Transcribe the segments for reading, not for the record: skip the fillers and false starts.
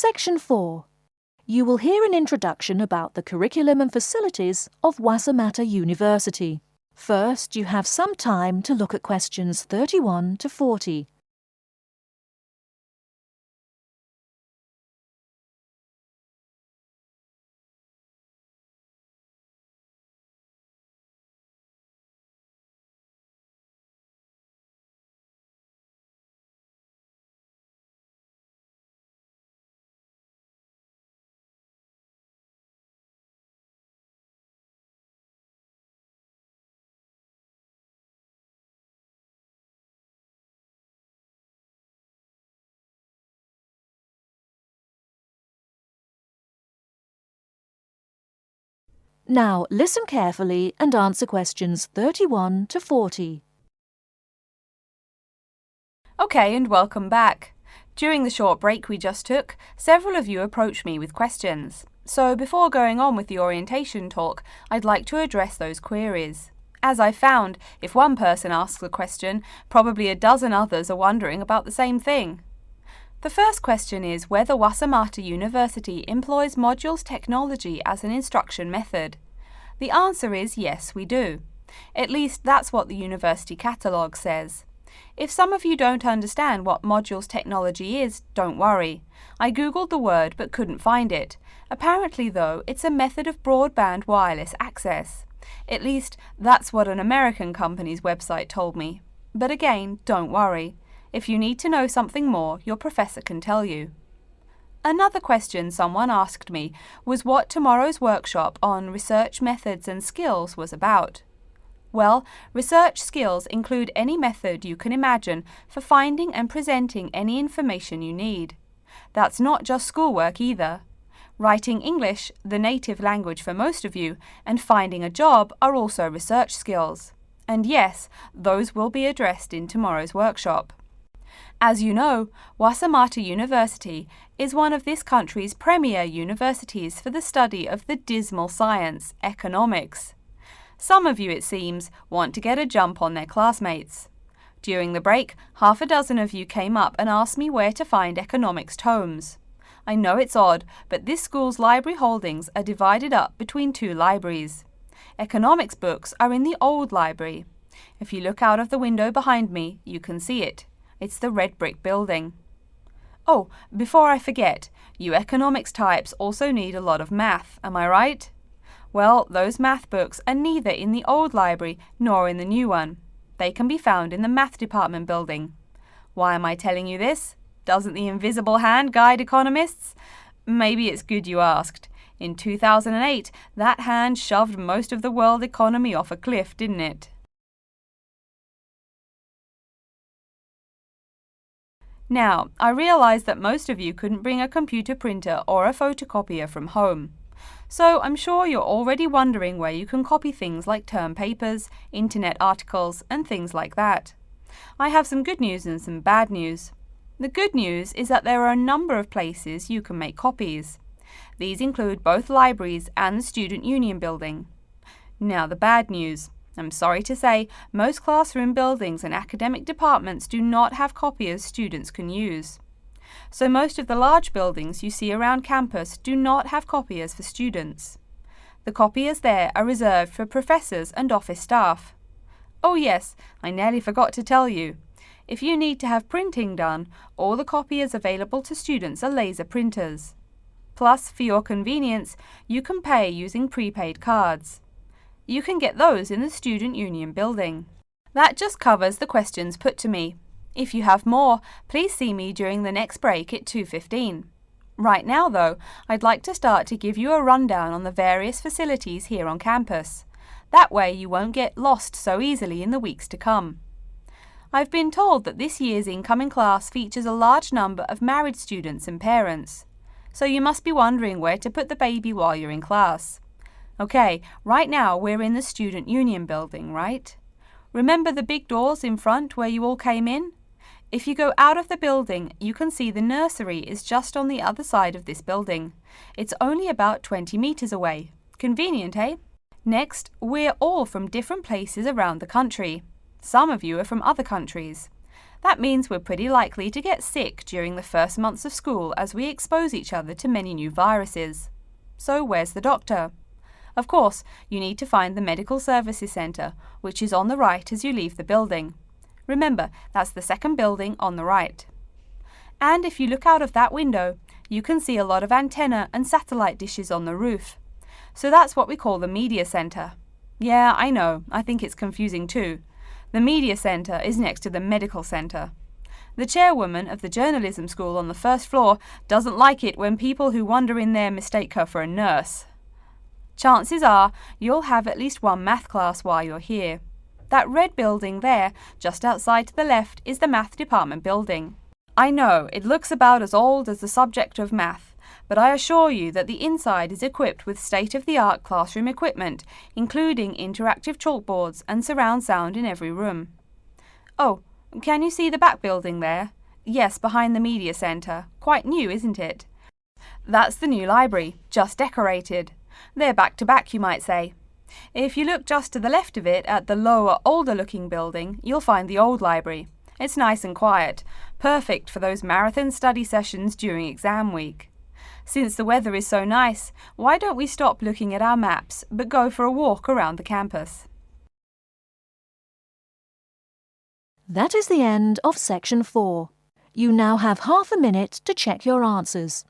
Section 4. You will hear an introduction about the curriculum and facilities of Wasamata University. First, you have some time to look at questions 31 to 40. Now, listen carefully and answer questions 31 to 40. Okay, and welcome back. During the short break we just took, several of you approached me with questions. So before going on with the orientation talk, I'd like to address those queries. As I found, if one person asks a question, probably a dozen others are wondering about the same thing. The first question is whether Wasamata University employs modules technology as an instruction method. The answer is yes, we do. At least that's what the university catalogue says. If some of you don't understand what modules technology is, don't worry. I googled the word but couldn't find it. Apparently though, it's a method of broadband wireless access. At least that's what an American company's website told me. But again, don't worry. If you need to know something more, your professor can tell you. Another question someone asked me was what tomorrow's workshop on research methods and skills was about. Well, research skills include any method you can imagine for finding and presenting any information you need. That's not just schoolwork either. Writing English, the native language for most of you, and finding a job are also research skills. And yes, those will be addressed in tomorrow's workshop. As you know, Wasamata University is one of this country's premier universities for the study of the dismal science, economics. Some of you, it seems, want to get a jump on their classmates. During the break, half a dozen of you came up and asked me where to find economics tomes. I know it's odd, but this school's library holdings are divided up between two libraries. Economics books are in the old library. If you look out of the window behind me, you can see it. It's the red brick building. Oh, before I forget, you economics types also need a lot of math, am I right? Well, those math books are neither in the old library nor in the new one. They can be found in the math department building. Why am I telling you this? Doesn't the invisible hand guide economists? Maybe it's good you asked. In 2008, that hand shoved most of the world economy off a cliff, didn't it? Now, I realize that most of you couldn't bring a computer printer or a photocopier from home. So I'm sure you're already wondering where you can copy things like term papers, internet articles, and things like that. I have some good news and some bad news. The good news is that there are a number of places you can make copies. These include both libraries and the Student Union building. Now the bad news. I'm sorry to say, most classroom buildings and academic departments do not have copiers students can use. So most of the large buildings you see around campus do not have copiers for students. The copiers there are reserved for professors and office staff. Oh yes, I nearly forgot to tell you. If you need to have printing done, all the copiers available to students are laser printers. Plus, for your convenience, you can pay using prepaid cards. You can get those in the Student Union building. That just covers the questions put to me. If you have more, please see me during the next break at 2:15. Right now, though, I'd like to start to give you a rundown on the various facilities here on campus. That way you won't get lost so easily in the weeks to come. I've been told that this year's incoming class features a large number of married students and parents. So you must be wondering where to put the baby while you're in class. Okay, right now we're in the Student Union building, right? Remember the big doors in front where you all came in? If you go out of the building, you can see the nursery is just on the other side of this building. It's only about 20 meters away. Convenient, eh? Next, we're all from different places around the country. Some of you are from other countries. That means we're pretty likely to get sick during the first months of school as we expose each other to many new viruses. So where's the doctor? Of course, you need to find the Medical Services Centre, which is on the right as you leave the building. Remember, that's the second building on the right. And if you look out of that window, you can see a lot of antenna and satellite dishes on the roof. So that's what we call the Media Centre. Yeah, I know, I think it's confusing too. The Media Centre is next to the Medical Centre. The chairwoman of the journalism school on the first floor doesn't like it when people who wander in there mistake her for a nurse. Chances are you'll have at least one math class while you're here. That red building there, just outside to the left, is the math department building. I know, it looks about as old as the subject of math, but I assure you that the inside is equipped with state-of-the-art classroom equipment, including interactive chalkboards and surround sound in every room. Oh, can you see the back building there? Yes, behind the Media Centre. Quite new, isn't it? That's the new library, just decorated. They're back to back, you might say. If you look just to the left of it at the lower, older-looking building, you'll find the old library. It's nice and quiet, perfect for those marathon study sessions during exam week. Since the weather is so nice, why don't we stop looking at our maps but go for a walk around the campus? That is the end of section 4. You now have half a minute to check your answers.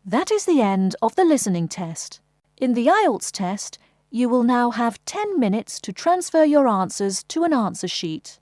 That is the end of the listening test. In the IELTS test, you will now have 10 minutes to transfer your answers to an answer sheet.